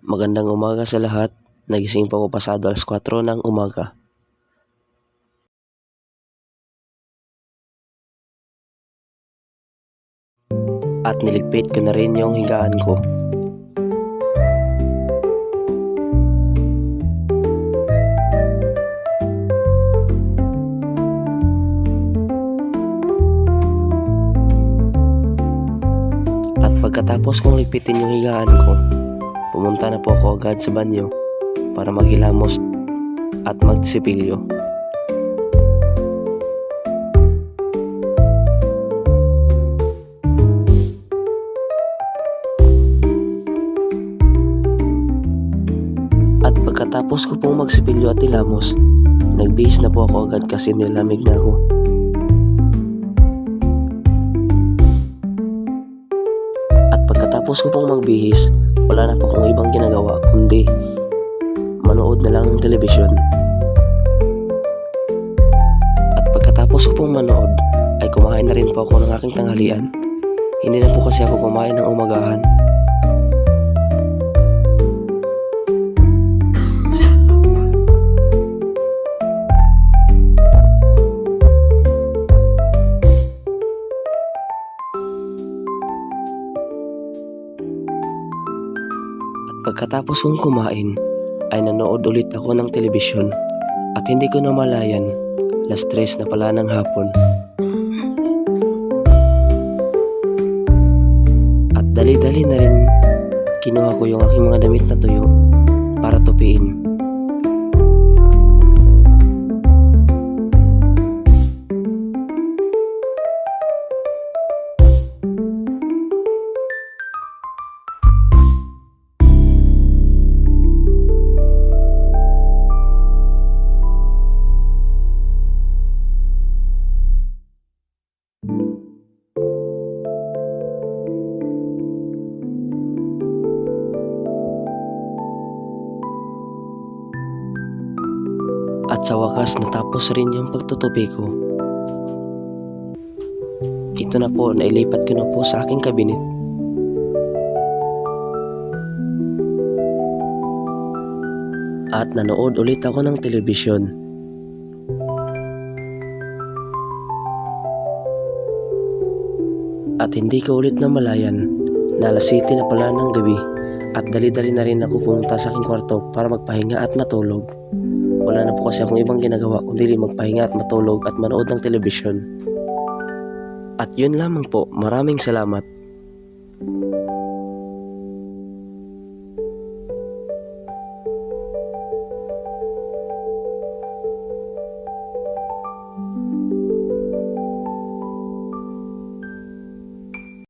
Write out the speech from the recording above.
Magandang umaga sa lahat. Nagising po ako pasado alas 4 ng umaga. At niligpit ko na rin yung higaan ko. At pagkatapos kong ligpitin yung higaan ko, pumunta na po ako agad sa banyo para maghilamos at magsipilyo. At pagkatapos ko pong magsipilyo at hilamos, nagbihis na po ako agad kasi nilamig na ako. At pagkatapos ko pong magbihis, wala na po akong ibang ginagawa kundi manood na lang ng telebisyon. At pagkatapos ko pong manood, ay kumain na rin po ako ng aking tanghalian. Hindi na po kasi ako kumain ng umagahan. Pagkatapos kong kumain, ay nanood ulit ako ng telebisyon at hindi ko namalayan, alas 3 na pala ng hapon. At dali-dali na rin kinuha ko yung aking mga damit na tuyo para tupiin. At sa wakas natapos rin yung pagtutupi ko. Ito na po, nailipat ko na po sa aking kabinet. At nanood ulit ako ng telebisyon. At hindi ko ulit namalayan na alas 7 na pala ng gabi. At dali-dali na rin ako pumunta sa aking kwarto para magpahinga at matulog. Wala na po kasi akong ibang ginagawa kundi magpahinga at matulog at manood ng telebisyon. At yun lamang po, maraming salamat.